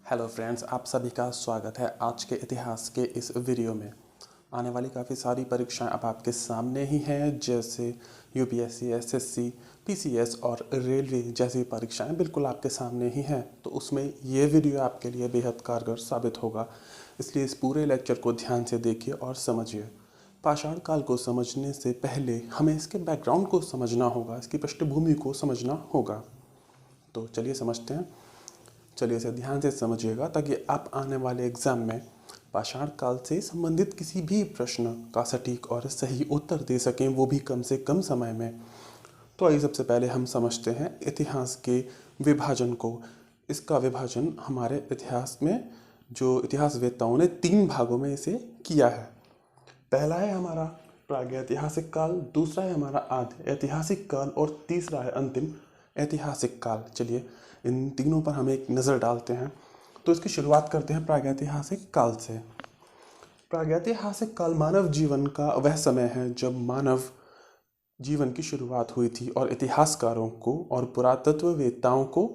Hello friends, आप सभी का स्वागत है आज के इतिहास के इस वीडियो में। आने वाली काफ़ी सारी परीक्षाएं अब आपके सामने ही हैं, जैसे यूपीएससी, एसएससी, पीसीएस और रेलवे जैसी परीक्षाएं बिल्कुल आपके सामने ही हैं। तो उसमें ये वीडियो आपके लिए बेहद कारगर साबित होगा, इसलिए इस पूरे लेक्चर को ध्यान से देखिए और समझिए। पाषाण काल को समझने से पहले हमें इसके बैकग्राउंड को समझना होगा, इसकी पृष्ठभूमि को समझना होगा। तो चलिए समझते हैं। चलिए इसे ध्यान से समझिएगा ताकि आप आने वाले एग्जाम में पाषाण काल से संबंधित किसी भी प्रश्न का सटीक और सही उत्तर दे सकें, वो भी कम से कम समय में। तो आइए सबसे पहले हम समझते हैं इतिहास के विभाजन को। इसका विभाजन हमारे इतिहास में जो इतिहासवेत्ताओं ने 3 भागों में इसे किया है। पहला है हमारा प्रागैतिहासिक काल, दूसरा है हमारा आद्य ऐतिहासिक काल और तीसरा है अंतिम ऐतिहासिक काल। चलिए इन तीनों पर हम एक नज़र डालते हैं। तो इसकी शुरुआत करते हैं प्रागैतिहासिक काल से। प्रागैतिहासिक काल मानव जीवन का वह समय है जब मानव जीवन की शुरुआत हुई थी और इतिहासकारों को और पुरातत्ववेत्ताओं को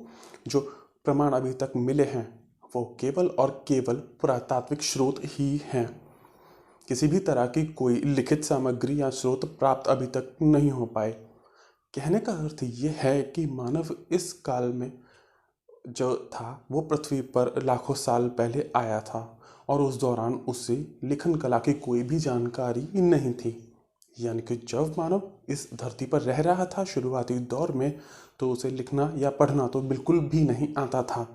जो प्रमाण अभी तक मिले हैं वो केवल और केवल पुरातात्विक स्रोत ही हैं। किसी भी तरह की कोई लिखित सामग्री या स्रोत प्राप्त अभी तक नहीं हो पाए। कहने का अर्थ ये है कि मानव इस काल में जो था वो पृथ्वी पर लाखों साल पहले आया था और उस दौरान उसे लिखन कला की कोई भी जानकारी नहीं थी। यानी कि जब मानव इस धरती पर रह रहा था शुरुआती दौर में, तो उसे लिखना या पढ़ना तो बिल्कुल भी नहीं आता था।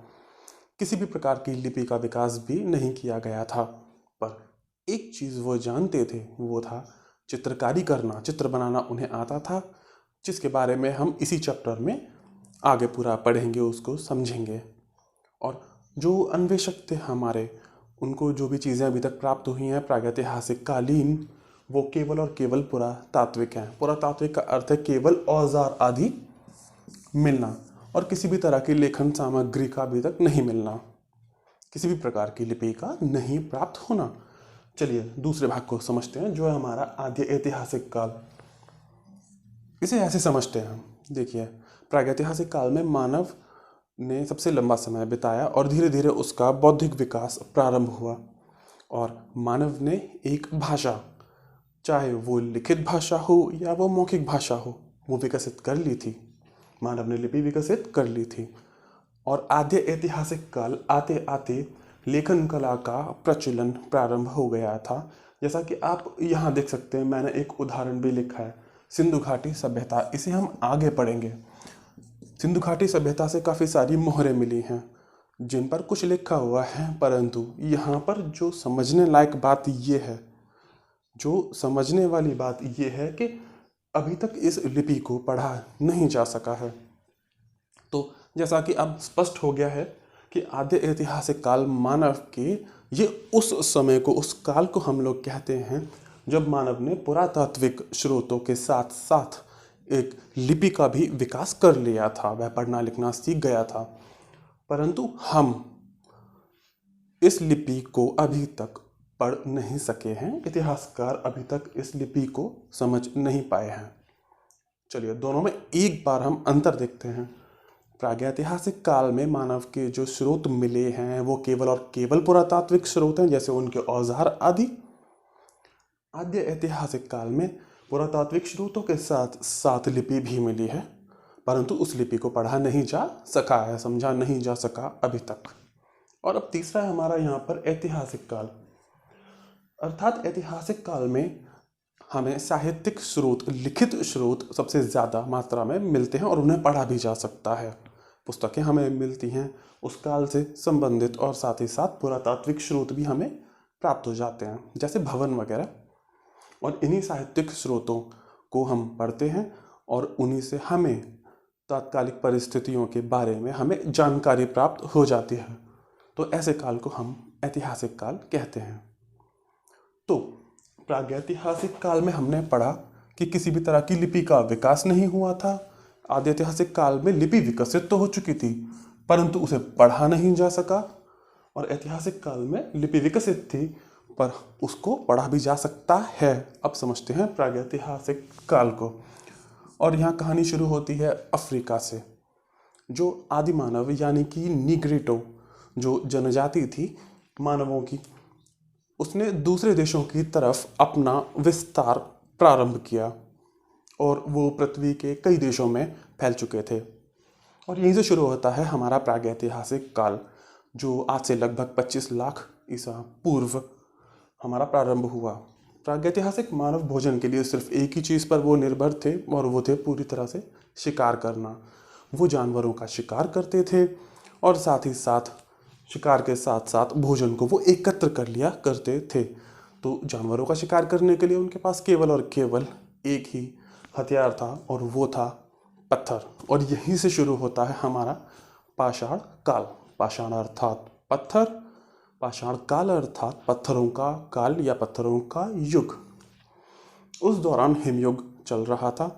किसी भी प्रकार की लिपि का विकास भी नहीं किया गया था। पर एक चीज़ वो जानते थे, वो था चित्रकारी करना, चित्र बनाना उन्हें आता था, जिसके बारे में हम इसी चैप्टर में आगे पूरा पढ़ेंगे, उसको समझेंगे। और जो अन्वेषक थे हमारे, उनको जो भी चीज़ें अभी तक प्राप्त हुई हैं प्रागैतिहासिक कालीन, वो केवल और केवल पुरातात्विक हैं। पुरातात्विक का अर्थ है केवल औजार आदि मिलना और किसी भी तरह की लेखन सामग्री का अभी तक नहीं मिलना, किसी भी प्रकार की लिपि का नहीं प्राप्त होना। चलिए दूसरे भाग को समझते हैं, जो है हमारा आद्य ऐतिहासिक काल। इसे ऐसे समझते हैं हम, देखिए प्रागैतिहासिक काल में मानव ने सबसे लंबा समय बिताया और धीरे धीरे उसका बौद्धिक विकास प्रारंभ हुआ और मानव ने एक भाषा, चाहे वो लिखित भाषा हो या वो मौखिक भाषा हो, वो विकसित कर ली थी। मानव ने लिपि विकसित कर ली थी और आद्य ऐतिहासिक काल आते आते लेखन कला का प्रचलन प्रारंभ हो गया था। जैसा कि आप यहाँ देख सकते हैं, मैंने एक उदाहरण भी लिखा है, सिंधु घाटी सभ्यता। इसे हम आगे पढ़ेंगे। सिंधु घाटी सभ्यता से काफ़ी सारी मोहरें मिली हैं जिन पर कुछ लिखा हुआ है, परंतु यहाँ पर जो समझने लायक बात ये है, जो समझने वाली बात ये है कि अभी तक इस लिपि को पढ़ा नहीं जा सका है। तो जैसा कि अब स्पष्ट हो गया है कि आद्य ऐतिहासिक काल मानव के ये उस समय को, उस काल को हम लोग कहते हैं जब मानव ने पुरातात्विक स्रोतों के साथ साथ एक लिपि का भी विकास कर लिया था, वह पढ़ना लिखना सीख गया था। परंतु हम इस लिपि को अभी तक पढ़ नहीं सके हैं, इतिहासकार अभी तक इस लिपि को समझ नहीं पाए हैं। चलिए दोनों में एक बार हम अंतर देखते हैं। प्रागैतिहासिक काल में मानव के जो स्रोत मिले हैं वो केवल और केवल पुरातात्विक स्रोत हैं, जैसे उनके औजार आदि। आद्य ऐतिहासिक काल में पुरातात्विक स्रोतों के साथ साथ लिपि भी मिली है, परंतु उस लिपि को पढ़ा नहीं जा सका है, समझा नहीं जा सका अभी तक। और अब तीसरा है हमारा यहाँ पर ऐतिहासिक काल। अर्थात ऐतिहासिक काल में हमें साहित्यिक स्रोत, लिखित स्रोत सबसे ज़्यादा मात्रा में मिलते हैं और उन्हें पढ़ा भी जा सकता है। पुस्तकें हमें मिलती हैं उस काल से संबंधित और साथ ही साथ पुरातात्विक स्रोत भी हमें प्राप्त हो जाते हैं, जैसे भवन वगैरह। और इन्हीं साहित्यिक स्रोतों को हम पढ़ते हैं और उन्हीं से हमें तात्कालिक परिस्थितियों के बारे में हमें जानकारी प्राप्त हो जाती है। तो ऐसे काल को हम ऐतिहासिक काल कहते हैं। तो प्रागैतिहासिक काल में हमने पढ़ा कि किसी भी तरह की लिपि का विकास नहीं हुआ था। आद्य ऐतिहासिक काल में लिपि विकसित तो हो चुकी थी, परंतु उसे पढ़ा नहीं जा सका। और ऐतिहासिक काल में लिपि विकसित थी, पर उसको पढ़ा भी जा सकता है। अब समझते हैं प्रागैतिहासिक काल को। और यहाँ कहानी शुरू होती है अफ्रीका से। जो आदिमानव यानी कि निग्रिटो, जो जनजाति थी मानवों की, उसने दूसरे देशों की तरफ अपना विस्तार प्रारंभ किया और वो पृथ्वी के कई देशों में फैल चुके थे। और यहीं से शुरू होता है हमारा प्रागैतिहासिक काल, जो आज से लगभग 25 लाख ईसा पूर्व हमारा प्रारंभ हुआ। प्रागैतिहासिक मानव भोजन के लिए सिर्फ एक ही चीज़ पर वो निर्भर थे और वो थे पूरी तरह से शिकार करना। वो जानवरों का शिकार करते थे और साथ ही साथ शिकार के साथ साथ भोजन को वो एकत्र कर लिया करते थे। तो जानवरों का शिकार करने के लिए उनके पास केवल और केवल एक ही हथियार था और वो था पत्थर। और यहीं से शुरू होता है हमारा पाषाण काल। पाषाण अर्थात पत्थर, पाषाण काल अर्थात पत्थरों का काल या पत्थरों का युग। उस दौरान हिमयुग चल रहा था,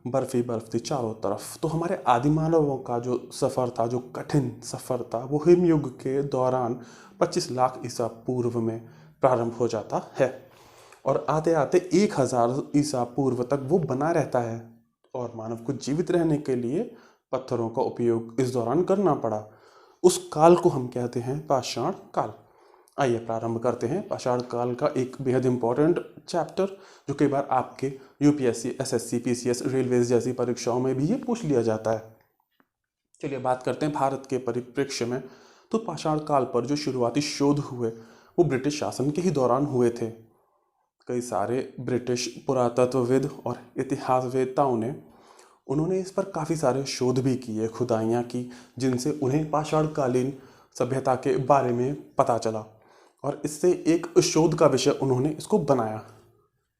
बर्फ ही बर्फ थी चारों तरफ। तो हमारे आदि मानवों का जो सफ़र था, जो कठिन सफ़र था, वो हिमयुग के दौरान 25 लाख ईसा पूर्व में प्रारंभ हो जाता है और आते आते 1000 ईसा पूर्व तक वो बना रहता है। और मानव को जीवित रहने के लिए पत्थरों का उपयोग इस दौरान करना पड़ा। उस काल को हम कहते हैं पाषाण काल। आइए प्रारंभ करते हैं पाषाण काल का एक बेहद इंपॉर्टेंट चैप्टर, जो कई बार आपके यूपीएससी, एसएससी, पीसीएस, रेलवेज जैसी परीक्षाओं में भी ये पूछ लिया जाता है। चलिए बात करते हैं भारत के परिप्रेक्ष्य में। तो पाषाण काल पर जो शुरुआती शोध हुए वो ब्रिटिश शासन के ही दौरान हुए थे। कई सारे ब्रिटिश पुरातत्वविद और इतिहासवेत्ताओं ने उन्होंने इस पर काफ़ी सारे शोध भी किए, खुदाइयाँ की, जिनसे उन्हें पाषाणकालीन सभ्यता के बारे में पता चला और इससे एक शोध का विषय उन्होंने इसको बनाया।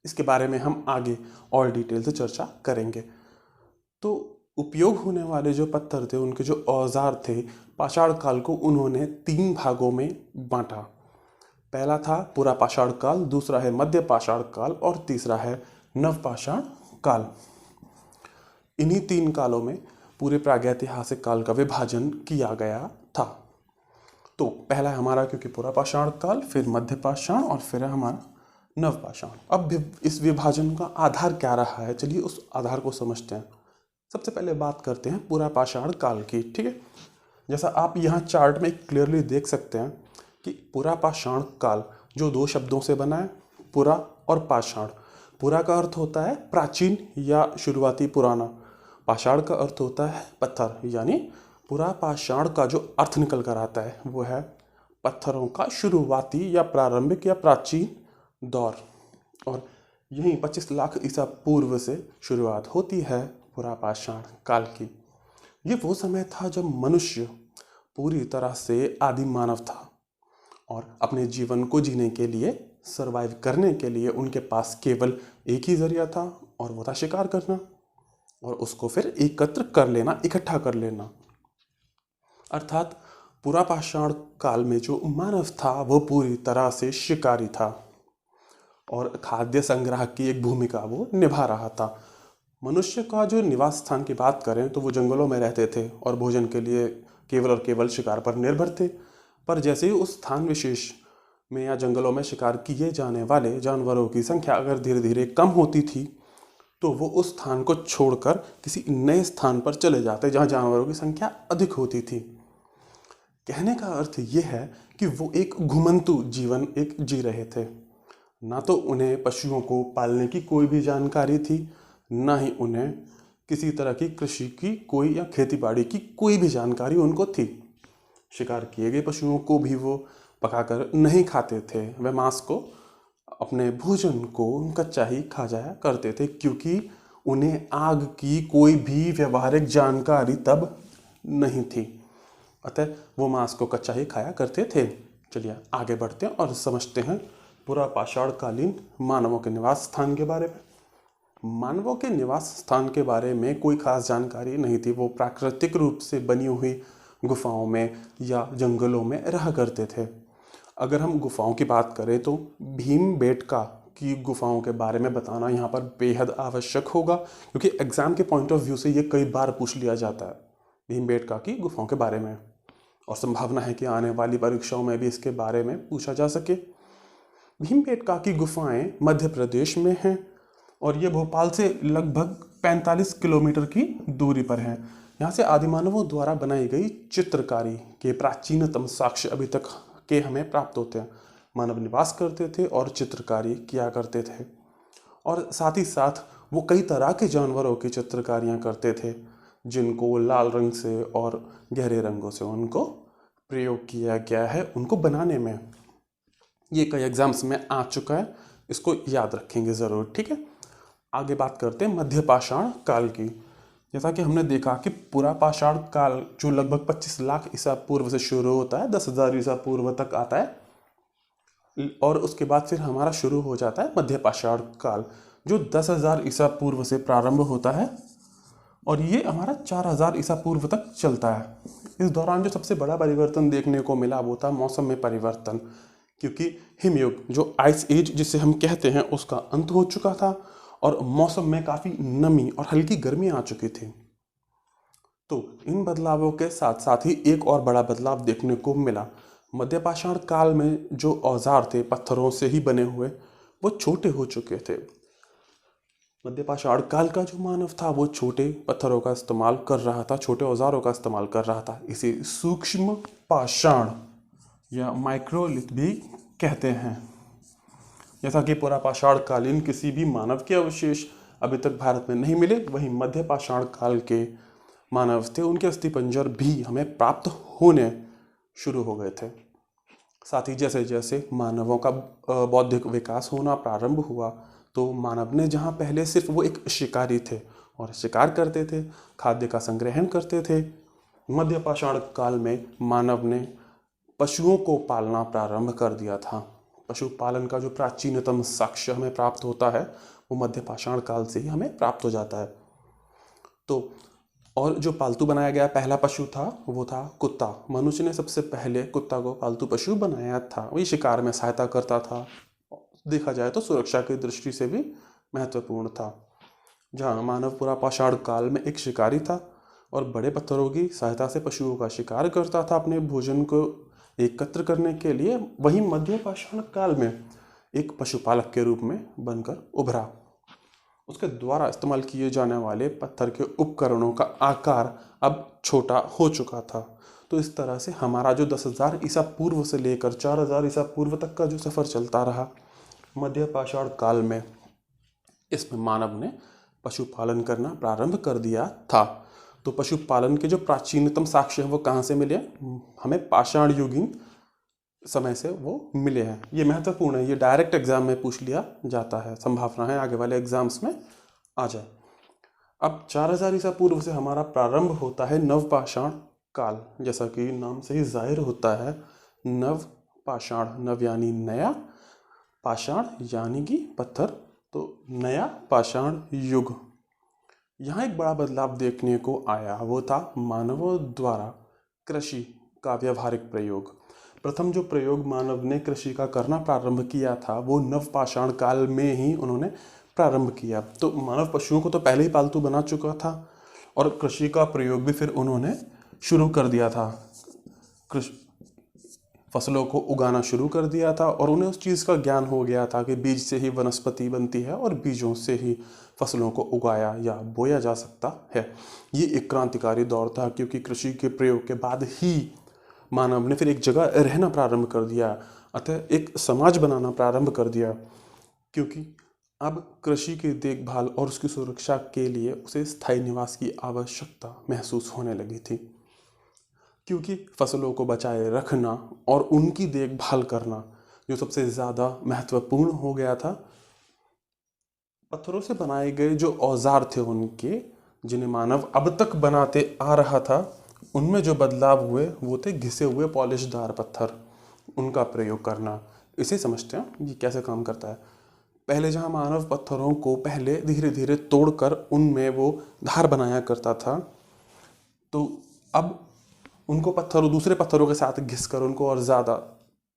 इसके बारे में हम आगे और डिटेल से चर्चा करेंगे। तो उपयोग होने वाले जो पत्थर थे, उनके जो औजार थे, पाषाण काल को उन्होंने 3 भागों में बांटा। पहला था पुरा पाषाण काल, दूसरा है मध्य पाषाण काल और तीसरा है नव पाषाण काल। इन्हीं 3 कालों में पूरे प्रागैतिहासिक काल का विभाजन किया गया था। तो पहला है हमारा क्योंकि पुरा पाषाण काल, फिर मध्य पाषाण और फिर है हमारा नव पाषाण। अब इस विभाजन का आधार क्या रहा है, चलिए उस आधार को समझते हैं। सबसे पहले बात करते हैं पुरा पाषाण काल की, ठीक है। जैसा आप यहाँ चार्ट में क्लियरली देख सकते हैं कि पुरा पाषाण काल जो 2 शब्दों से बना है, पुरा और पाषाण। पुरा का अर्थ होता है प्राचीन या शुरुआती, पुराना। पाषाण का अर्थ होता है पत्थर, यानी पुरा पाषाण का जो अर्थ निकल कर आता है वो है पत्थरों का शुरुआती या प्रारंभिक या प्राचीन दौर। और यहीं 25 लाख ईसा पूर्व से शुरुआत होती है पुरा पाषाण काल की। ये वो समय था जब मनुष्य पूरी तरह से आदि मानव था और अपने जीवन को जीने के लिए, सरवाइव करने के लिए उनके पास केवल एक ही जरिया था और वो था शिकार करना और उसको फिर एकत्र कर लेना, इकट्ठा कर लेना। अर्थात पुरा पाषाण काल में जो मानव था वो पूरी तरह से शिकारी था और खाद्य संग्रह की एक भूमिका वो निभा रहा था। मनुष्य का जो निवास स्थान की बात करें तो वो जंगलों में रहते थे और भोजन के लिए केवल और केवल शिकार पर निर्भर थे। पर जैसे ही उस स्थान विशेष में या जंगलों में शिकार किए जाने वाले जानवरों की संख्या अगर धीरे धीरे कम होती थी तो वो उस स्थान को छोड़कर किसी नए स्थान पर चले जाते जहाँ जानवरों की संख्या अधिक होती थी। कहने का अर्थ ये है कि वो एक घुमंतु जीवन एक जी रहे थे। ना तो उन्हें पशुओं को पालने की कोई भी जानकारी थी, ना ही उन्हें किसी तरह की कृषि की कोई या खेतीबाड़ी की कोई भी जानकारी उनको थी। शिकार किए गए पशुओं को भी वो पकाकर नहीं खाते थे, वे मांस को, अपने भोजन को कच्चा ही खा जाया करते थे, क्योंकि उन्हें आग की कोई भी व्यवहारिक जानकारी तब नहीं थी। अतः वो मांस को कच्चा ही खाया करते थे। चलिए आगे बढ़ते हैं और समझते हैं पुरा पाषाणकालीन मानवों के निवास स्थान के बारे में। मानवों के निवास स्थान के बारे में कोई खास जानकारी नहीं थी। वो प्राकृतिक रूप से बनी हुई गुफाओं में या जंगलों में रहा करते थे। अगर हम गुफाओं की बात करें तो भीमबेटका की गुफाओं के बारे में बताना यहाँ पर बेहद आवश्यक होगा, क्योंकि एग्जाम के पॉइंट ऑफ व्यू से ये कई बार पूछ लिया जाता है भीमबेटका की गुफाओं के बारे में, और संभावना है कि आने वाली परीक्षाओं में भी इसके बारे में पूछा जा सके। भीमबेटका की गुफाएं मध्य प्रदेश में हैं और ये भोपाल से लगभग 45 किलोमीटर की दूरी पर हैं। यहाँ से आदिमानवों द्वारा बनाई गई चित्रकारी के प्राचीनतम साक्ष्य अभी तक के हमें प्राप्त होते हैं। मानव निवास करते थे और चित्रकारी किया करते थे, और साथ ही साथ वो कई तरह के जानवरों की चित्रकारियाँ करते थे, जिनको लाल रंग से और गहरे रंगों से उनको प्रयोग किया गया है उनको बनाने में। ये कई एग्जाम्स में आ चुका है, इसको याद रखेंगे ज़रूर, ठीक है। आगे बात करते हैं मध्य पाषाण काल की। जैसा कि हमने देखा कि पूरा पाषाण काल जो लगभग 25 लाख ईसा पूर्व से शुरू होता है, 10,000 ईसा पूर्व तक आता है, और उसके बाद फिर हमारा शुरू हो जाता है मध्य पाषाण काल, जो 10,000 ईसा पूर्व से प्रारंभ होता है और ये हमारा 4,000 ईसा पूर्व तक चलता है। इस दौरान जो सबसे बड़ा परिवर्तन देखने को मिला वो था मौसम में परिवर्तन, क्योंकि हिमयुग जो आइस एज जिसे हम कहते हैं उसका अंत हो चुका था और मौसम में काफ़ी नमी और हल्की गर्मी आ चुकी थी। तो इन बदलावों के साथ साथ ही एक और बड़ा बदलाव देखने को मिला। मध्य पाषाण काल में जो औजार थे पत्थरों से ही बने हुए, वो छोटे हो चुके थे। मध्य पाषाण काल का जो मानव था वो छोटे पत्थरों का इस्तेमाल कर रहा था, छोटे औजारों का इस्तेमाल कर रहा था। इसे सूक्ष्म पाषाण या माइक्रोलिथ भी कहते हैं। जैसा कि पूरा पाषाण कालीन किसी भी मानव के अवशेष अभी तक भारत में नहीं मिले, वहीं मध्य पाषाण काल के मानव थे, उनके अस्थिपंजर भी हमें प्राप्त होने शुरू हो गए थे। साथ ही जैसे जैसे मानवों का बौद्धिक विकास होना प्रारंभ हुआ, तो मानव ने जहाँ पहले सिर्फ वो एक शिकारी थे और शिकार करते थे, खाद्य का संग्रहण करते थे, मध्य पाषाण काल में मानव ने पशुओं को पालना प्रारंभ कर दिया था। पशुपालन का जो प्राचीनतम साक्ष्य हमें प्राप्त होता है वो मध्य पाषाण काल से ही हमें प्राप्त हो जाता है। तो और जो पालतू बनाया गया पहला पशु था वो था कुत्ता। मनुष्य ने सबसे पहले कुत्ता को पालतू पशु बनाया था। वही शिकार में सहायता करता था, देखा जाए तो सुरक्षा की दृष्टि से भी महत्वपूर्ण था। जहाँ मानव पूरा पाषाण काल में एक शिकारी था और बड़े पत्थरों की सहायता से पशुओं का शिकार करता था अपने भोजन को एकत्र करने के लिए, वहीं मध्य पाषाण काल में एक पशुपालक के रूप में बनकर उभरा। उसके द्वारा इस्तेमाल किए जाने वाले पत्थर के उपकरणों का आकार अब छोटा हो चुका था। तो इस तरह से हमारा जो 10,000 ईसा पूर्व से लेकर 4,000 ईसा पूर्व तक का जो सफ़र चलता रहा मध्य पाषाण काल में, इसमें मानव ने पशुपालन करना प्रारंभ कर दिया था। तो पशुपालन के जो प्राचीनतम साक्ष्य हैं वो कहाँ से मिले? हमें पाषाण युगीन समय से वो मिले हैं। ये महत्वपूर्ण है, ये डायरेक्ट एग्जाम में पूछ लिया जाता है, संभावना है आगे वाले एग्जाम्स में आ जाए। अब 4,000 ईसा पूर्व से हमारा प्रारंभ होता है नव पाषाण काल। जैसा कि नाम से ही जाहिर होता है, नव पाषाण, नव यानी नया, पाषाण यानी कि पत्थर, तो नया पाषाण युग। यहाँ एक बड़ा बदलाव देखने को आया, वो था मानवों द्वारा कृषि का व्यावहारिक प्रयोग। प्रथम जो प्रयोग मानव ने कृषि का करना प्रारंभ किया था वो नव पाषाण काल में ही उन्होंने प्रारंभ किया। तो मानव पशुओं को तो पहले ही पालतू बना चुका था और कृषि का प्रयोग भी फिर उन्होंने शुरू कर दिया था। फसलों को उगाना शुरू कर दिया था और उन्हें उस चीज़ का ज्ञान हो गया था कि बीज से ही वनस्पति बनती है और बीजों से ही फसलों को उगाया या बोया जा सकता है। ये एक क्रांतिकारी दौर था, क्योंकि कृषि के प्रयोग के बाद ही मानव ने फिर एक जगह रहना प्रारंभ कर दिया, अतः एक समाज बनाना प्रारंभ कर दिया, क्योंकि अब कृषि की देखभाल और उसकी सुरक्षा के लिए उसे स्थायी निवास की आवश्यकता महसूस होने लगी थी। क्योंकि फसलों को बचाए रखना और उनकी देखभाल करना जो सबसे ज़्यादा महत्वपूर्ण हो गया था, पत्थरों से बनाए गए जो औजार थे उनके, जिन्हें मानव अब तक बनाते आ रहा था, उनमें जो बदलाव हुए वो थे घिसे हुए पॉलिशदार पत्थर, उनका प्रयोग करना। इसे समझते हैं ये कैसे काम करता है। पहले जहाँ मानव पत्थरों को पहले धीरे धीरे तोड़कर उनमें वो धार बनाया करता था, तो अब उनको दूसरे पत्थरों के साथ घिसकर उनको और ज़्यादा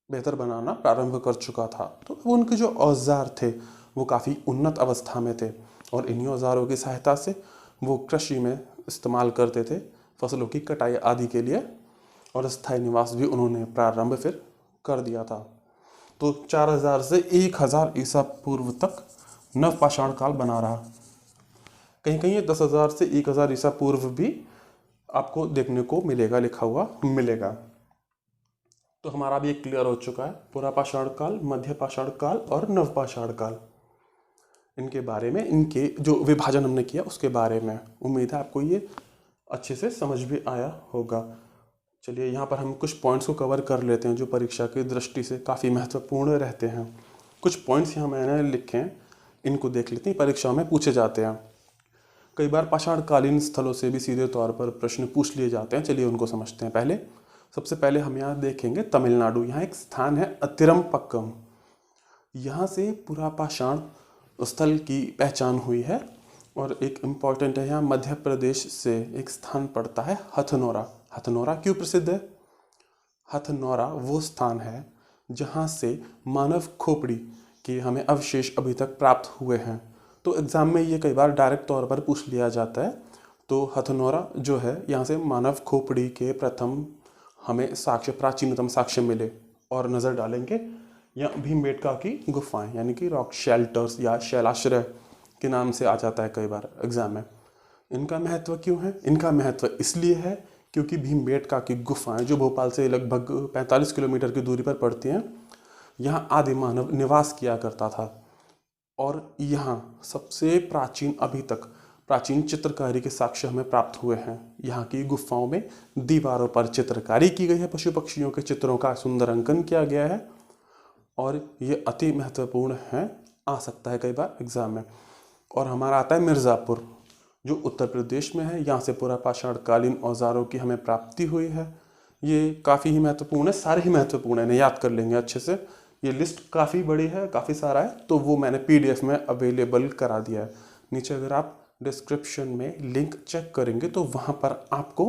बेहतर बनाना प्रारंभ कर चुका था। तो उनके जो औजार थे वो काफ़ी उन्नत अवस्था में थे और इन्हीं औजारों की सहायता से वो कृषि में इस्तेमाल करते थे, फसलों की कटाई आदि के लिए, और स्थायी निवास भी उन्होंने प्रारंभ फिर कर दिया था। तो 4,000 से 1,000 ईसा पूर्व तक नव पाषाण काल बना रहा। कहीं कहीं 10,000 से 1,000 ईसा पूर्व भी आपको देखने को मिलेगा, लिखा हुआ मिलेगा। तो हमारा भी एक क्लियर हो चुका है, पुरापाषाण काल, मध्यपाषाण काल और नवपाषाण काल। इनके बारे में, इनके जो विभाजन हमने किया उसके बारे में उम्मीद है आपको ये अच्छे से समझ भी आया होगा। चलिए यहाँ पर हम कुछ पॉइंट्स को कवर कर लेते हैं जो परीक्षा की दृष्टि से काफ़ी महत्वपूर्ण रहते हैं। कुछ पॉइंट्स यहाँ मैंने लिखे हैं, इनको देख लेते हैं, परीक्षाओं में पूछे जाते हैं। कई बार पाषाणकालीन स्थलों से भी सीधे तौर पर प्रश्न पूछ लिए जाते हैं। चलिए उनको समझते हैं। पहले सबसे पहले हम यहाँ देखेंगे तमिलनाडु। यहाँ एक स्थान है अतिरमपक्कम, यहाँ से पुरापाषाण स्थल की पहचान हुई है। और एक इम्पॉर्टेंट है, यहाँ मध्य प्रदेश से एक स्थान पड़ता है हथनोरा। हथनोरा क्यों प्रसिद्ध है? हथनोरा वो स्थान है जहाँ से मानव खोपड़ी के हमें अवशेष अभी तक प्राप्त हुए हैं। तो एग्ज़ाम में ये कई बार डायरेक्ट तौर पर पूछ लिया जाता है। तो हथनोरा जो है, यहाँ से मानव खोपड़ी के प्रथम हमें साक्ष्य, प्राचीनतम साक्ष्य मिले। और नज़र डालेंगे या भीमबेटका की गुफाएं, यानी कि रॉक शेल्टर्स या शैलाश्रय के नाम से आ जाता है कई बार एग्जाम में। इनका महत्व क्यों है? इनका महत्व इसलिए है क्योंकि भीमबेटका की गुफाएं जो भोपाल से लगभग 45 किलोमीटर की दूरी पर पड़ती हैं, यहाँ आदि मानव निवास किया करता था। और यहाँ सबसे प्राचीन, अभी तक प्राचीन चित्रकारी के साक्ष्य हमें प्राप्त हुए हैं। यहाँ की गुफाओं में दीवारों पर चित्रकारी की गई है, पशु पक्षियों के चित्रों का सुंदर अंकन किया गया है। और ये अति महत्वपूर्ण है, आ सकता है कई बार एग्जाम में। और हमारा आता है मिर्ज़ापुर, जो उत्तर प्रदेश में है। यहाँ से पुरापाषाणकालीन औजारों की हमें प्राप्ति हुई है। ये काफ़ी ही महत्वपूर्ण है, सारे ही महत्वपूर्ण है, इन्हें याद कर लेंगे अच्छे से। ये लिस्ट काफ़ी बड़ी है, काफ़ी सारा है, तो वो मैंने PDF में अवेलेबल करा दिया है। नीचे अगर आप डिस्क्रिप्शन में लिंक चेक करेंगे तो वहाँ पर आपको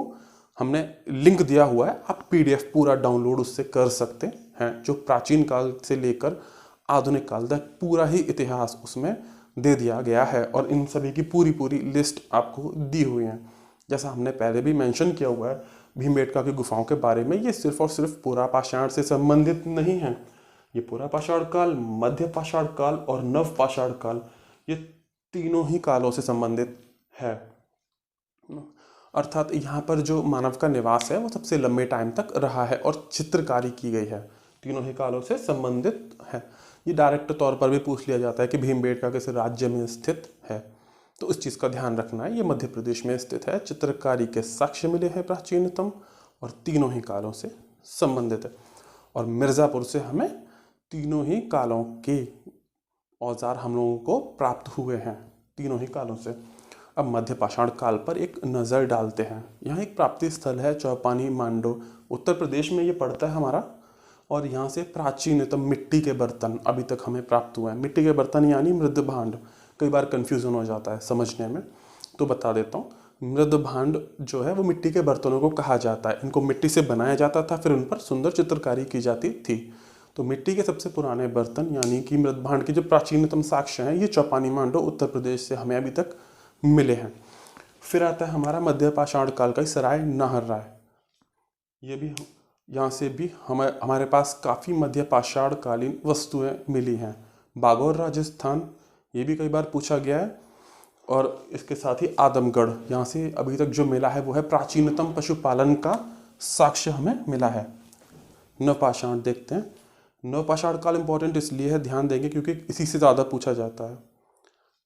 हमने लिंक दिया हुआ है, आप PDF पूरा डाउनलोड उससे कर सकते हैं, जो प्राचीन काल से लेकर आधुनिक काल तक पूरा ही इतिहास उसमें दे दिया गया है। और इन सभी की पूरी पूरी लिस्ट आपको दी हुई है। जैसा हमने पहले भी मेंशन किया हुआ है भीमबेटका की गुफाओं के बारे में, ये सिर्फ और सिर्फ पुरापाषाण से संबंधित नहीं है। ये पुरापाषाण काल, मध्यपाषाण काल और नवपाषाण काल, ये तीनों ही कालों से संबंधित है। अर्थात यहाँ पर जो मानव का निवास है वो सबसे लंबे टाइम तक रहा है और चित्रकारी की गई है, तीनों ही कालों से संबंधित है। ये डायरेक्ट तौर पर भी पूछ लिया जाता है कि भीमबेटका किस राज्य में स्थित है, तो इस चीज़ का ध्यान रखना है। ये मध्य प्रदेश में स्थित है, चित्रकारी के साक्ष्य मिले हैं प्राचीनतम और तीनों ही कालों से संबंधित है। और मिर्ज़ापुर से हमें तीनों ही कालों के औजार हम लोगों को प्राप्त हुए हैं, तीनों ही कालों से। अब मध्यपाषाण काल पर एक नज़र डालते हैं। यहाँ एक प्राप्ति स्थल है चौपानी मांडो, उत्तर प्रदेश में ये पड़ता है हमारा। और यहाँ से प्राचीनतम मिट्टी के बर्तन अभी तक हमें प्राप्त हुए हैं। मिट्टी के बर्तन यानी मृद भांड, कई बार कन्फ्यूज़न हो जाता है समझने में, तो बता देता हूँ। मृद भांड जो है वो मिट्टी के बर्तनों को कहा जाता है। इनको मिट्टी से बनाया जाता था, फिर उन पर सुंदर चित्रकारी की जाती थी। तो मिट्टी के सबसे पुराने बर्तन यानी कि मृद भांड के जो प्राचीनतम साक्ष्य हैं, ये चौपानी मांडो उत्तर प्रदेश से हमें अभी तक मिले हैं। फिर आता है हमारा मध्यपाषाण काल का सराय नाहरराय। ये भी यहाँ से भी हमारे पास काफ़ी मध्यपाषाण कालीन वस्तुएं मिली हैं। बागौर राजस्थान, ये भी कई बार पूछा गया है। और इसके साथ ही आदमगढ़, यहाँ से अभी तक जो मिला है वो है प्राचीनतम पशुपालन का साक्ष्य हमें मिला है। नवपाषाण देखते हैं। नवपाषाण काल इंपॉर्टेंट इसलिए है, ध्यान देंगे, क्योंकि इसी से ज़्यादा पूछा जाता है।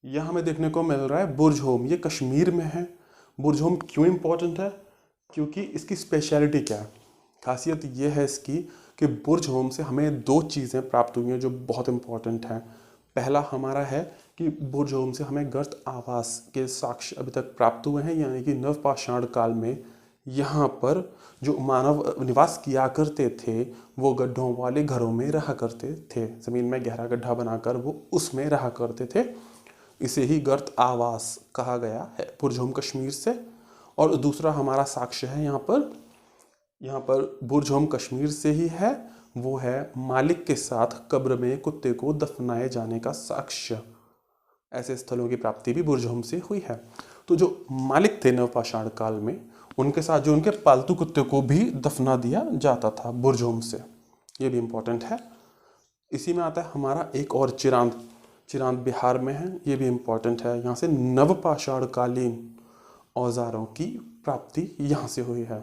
यह हमें देखने को मिल रहा है बुर्जहोम, ये कश्मीर में है। बुर्जहोम क्यों इम्पोर्टेंट है? क्योंकि इसकी स्पेशलिटी क्या है, खासियत ये है इसकी कि बुर्जहोम से हमें दो चीज़ें प्राप्त हुई हैं जो बहुत इम्पोर्टेंट हैं। पहला हमारा है कि बुर्जहोम से हमें गर्त आवास के साक्ष्य अभी तक प्राप्त हुए हैं, यानी कि नवपाषाण काल में यहाँ पर जो मानव निवास किया करते थे वो गड्ढों वाले घरों में रहा करते थे। ज़मीन में गहरा गड्ढा बनाकर वो उसमें रहा करते थे। इसे ही गर्त आवास कहा गया है बुर्जहोम कश्मीर से। और दूसरा हमारा साक्ष्य है यहाँ पर बुर्जहोम कश्मीर से ही है, वो है मालिक के साथ कब्र में कुत्ते को दफनाए जाने का साक्ष्य। ऐसे स्थलों की प्राप्ति भी बुर्जहोम से हुई है। तो जो मालिक थे नवपाषाण काल में, उनके साथ जो उनके पालतू कुत्ते को भी दफना दिया जाता था बुर्जहोम से, ये भी इम्पोर्टेंट है। इसी में आता है हमारा एक और चिरांद बिहार में है, ये भी इम्पोर्टेंट है। यहाँ से नवपाषाण कालीन औजारों की प्राप्ति यहाँ से हुई है।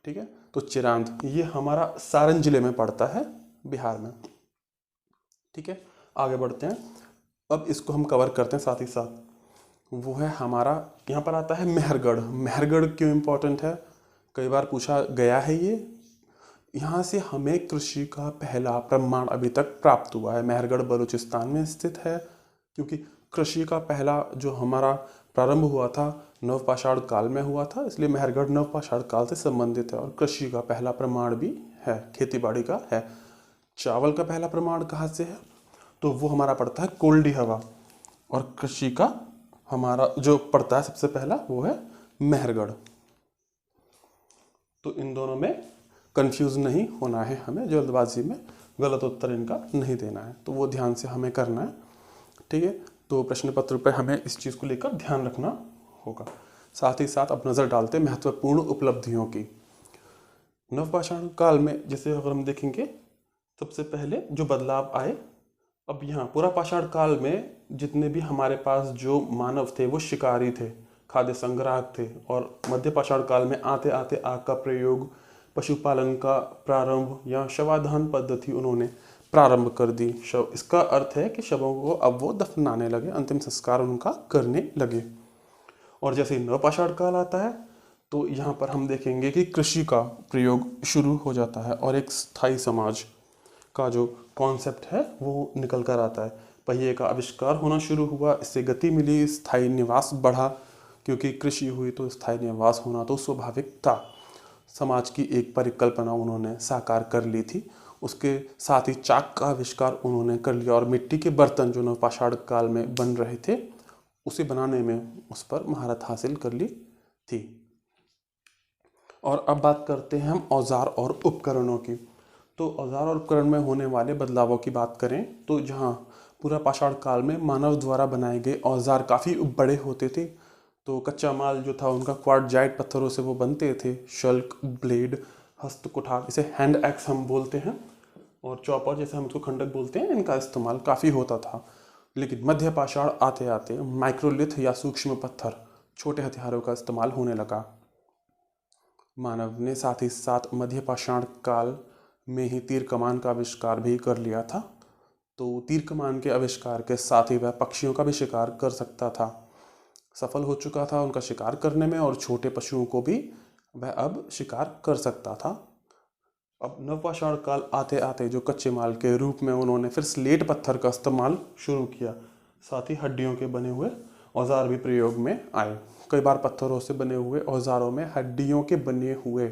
ठीक है, तो चिरांद ये हमारा सारण जिले में पड़ता है, बिहार में। ठीक है, आगे बढ़ते हैं। अब इसको हम कवर करते हैं साथ ही साथ। वो है हमारा, यहाँ पर आता है मेहरगढ़। मेहरगढ़ क्यों इम्पोर्टेंट है, कई बार पूछा गया है ये। यहाँ से हमें कृषि का पहला प्रमाण अभी तक प्राप्त हुआ है। मेहरगढ़ बलूचिस्तान में स्थित है, क्योंकि कृषि का पहला जो हमारा प्रारंभ हुआ था नवपाषाण काल में हुआ था, इसलिए मेहरगढ़ नवपाषाण काल से संबंधित है। और कृषि का पहला प्रमाण भी है, खेतीबाड़ी का है। चावल का पहला प्रमाण कहाँ से है, तो वो हमारा पड़ता है कोल्डी हवा। और कृषि का हमारा जो पड़ता है सबसे पहला वो है मेहरगढ़। तो इन दोनों में कंफ्यूज नहीं होना है हमें, जल्दबाजी में गलत उत्तर इनका नहीं देना है, तो वो ध्यान से हमें करना है। ठीक है, तो प्रश्न पत्र पर हमें इस चीज़ को लेकर ध्यान रखना होगा। साथ ही साथ अब नज़र डालते हैं महत्वपूर्ण उपलब्धियों की। नवपाषाण काल में जैसे अगर हम देखेंगे, सबसे पहले जो बदलाव आए, अब यहाँ पूरा पाषाण काल में जितने भी हमारे पास जो मानव थे वो शिकारी थे, खाद्य संग्राहक थे। और मध्य पाषाण काल में आते आते आग का प्रयोग, पशुपालन का प्रारंभ या शवाधान पद्धति उन्होंने प्रारंभ कर दी। शव, इसका अर्थ है कि शवों को अब वो दफनाने लगे, अंतिम संस्कार उनका करने लगे। और जैसे ही नवपाषाण काल आता है तो यहाँ पर हम देखेंगे कि कृषि का प्रयोग शुरू हो जाता है और एक स्थायी समाज का जो कॉन्सेप्ट है वो निकल कर आता है। पहिए का आविष्कार होना शुरू हुआ, इससे गति मिली, स्थायी निवास बढ़ा, क्योंकि कृषि हुई तो स्थायी निवास होना तो स्वाभाविक था। समाज की एक परिकल्पना उन्होंने साकार कर ली थी। उसके साथ ही चाक का आविष्कार उन्होंने कर लिया और मिट्टी के बर्तन जो नवपाषाण काल में बन रहे थे उसे बनाने में उस पर महारत हासिल कर ली थी। और अब बात करते हैं हम औजार और उपकरणों की। तो औजार और उपकरण में होने वाले बदलावों की बात करें तो जहाँ पूरा पाषाण काल में मानव द्वारा बनाए गए औजार काफ़ी बड़े होते थे, तो कच्चा माल जो था उनका क्वार्टजाइट पत्थरों से वो बनते थे। शल्क, ब्लेड, हस्त कुठार, इसे हैंड एक्स हम बोलते हैं, और चॉपर जैसे हम इसको खंडक बोलते हैं, इनका इस्तेमाल काफ़ी होता था। लेकिन मध्य पाषाण आते आते माइक्रोलिथ या सूक्ष्म पत्थर, छोटे हथियारों का इस्तेमाल होने लगा। मानव ने साथ ही साथ मध्य पाषाण काल में ही तीर कमान का आविष्कार भी कर लिया था। तो तीर कमान के आविष्कार के साथ ही वह पक्षियों का भी शिकार कर सकता था, सफल हो चुका था उनका शिकार करने में, और छोटे पशुओं को भी वह अब शिकार कर सकता था। अब नवपाषाण काल आते आते जो कच्चे माल के रूप में उन्होंने फिर स्लेट पत्थर का इस्तेमाल शुरू किया। साथ ही हड्डियों के बने हुए औजार भी प्रयोग में आए। कई बार पत्थरों से बने हुए औजारों में हड्डियों के बने हुए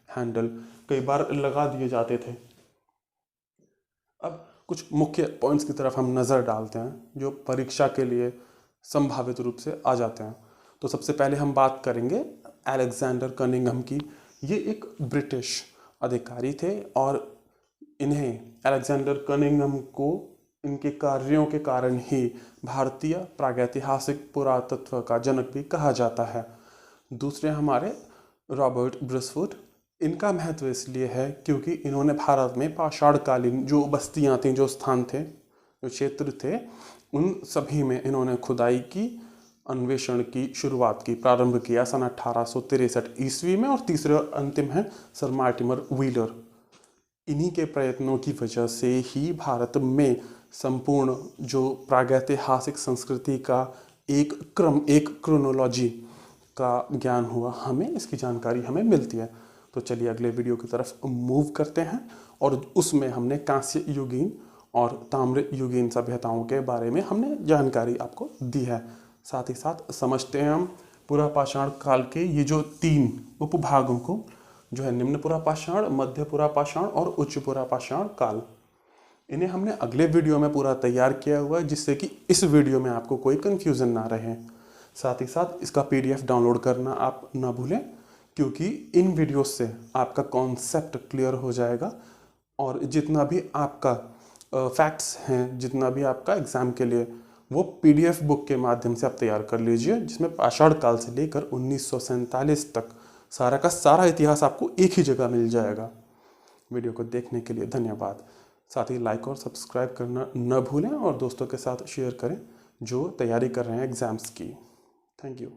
हैंडल कई बार लगा दिए जाते थे। अब कुछ मुख्य पॉइंट्स की तरफ हम नज़र डालते हैं जो परीक्षा के लिए संभावित रूप से आ जाते हैं। तो सबसे पहले हम बात करेंगे अलेक्जेंडर कनिंघम की। ये एक ब्रिटिश अधिकारी थे और इन्हें, अलेक्जेंडर कनिंघम को, इनके कार्यों के कारण ही भारतीय प्रागैतिहासिक पुरातत्व का जनक भी कहा जाता है। दूसरे हमारे रॉबर्ट ब्रिसफुट। इनका महत्व इसलिए है क्योंकि इन्होंने भारत में पाषाणकालीन जो बस्तियां थीं, जो स्थान थे, जो क्षेत्र थे, उन सभी में इन्होंने खुदाई की, अन्वेषण की शुरुआत की, प्रारंभ किया सन 1863 ईस्वी में। और तीसरे और अंतिम है सर मार्टिमर व्हीलर। इन्हीं के प्रयत्नों की वजह से ही भारत में संपूर्ण जो प्रागैतिहासिक संस्कृति का एक क्रम, एक क्रोनोलॉजी का ज्ञान हुआ, हमें इसकी जानकारी हमें मिलती है। तो चलिए अगले वीडियो की तरफ मूव करते हैं, और उसमें हमने कांस्य युगीन और ताम्र युगीन सभ्यताओं के बारे में हमने जानकारी आपको दी है। साथ ही साथ समझते हैं हम पुरा पाषाण काल के ये जो 3 उपभागों को, जो है निम्न पुरा पाषाण, मध्य पुरा पाषाण और उच्च पुरा पाषाण काल। इन्हें हमने अगले वीडियो में पूरा तैयार किया हुआ है, जिससे कि इस वीडियो में आपको कोई कन्फ्यूज़न ना रहे। साथ ही साथ इसका PDF डाउनलोड करना आप ना भूलें, क्योंकि इन वीडियोस से आपका कॉन्सेप्ट क्लियर हो जाएगा, और जितना भी आपका फैक्ट्स हैं, जितना भी आपका एग्ज़ाम के लिए, वो PDF बुक के माध्यम से आप तैयार कर लीजिए, जिसमें पाषाण काल से लेकर 1947 तक सारा का सारा इतिहास आपको एक ही जगह मिल जाएगा। वीडियो को देखने के लिए धन्यवाद। साथ ही लाइक और सब्सक्राइब करना न भूलें, और दोस्तों के साथ शेयर करें जो तैयारी कर रहे हैं एग्ज़ाम्स की। Thank you.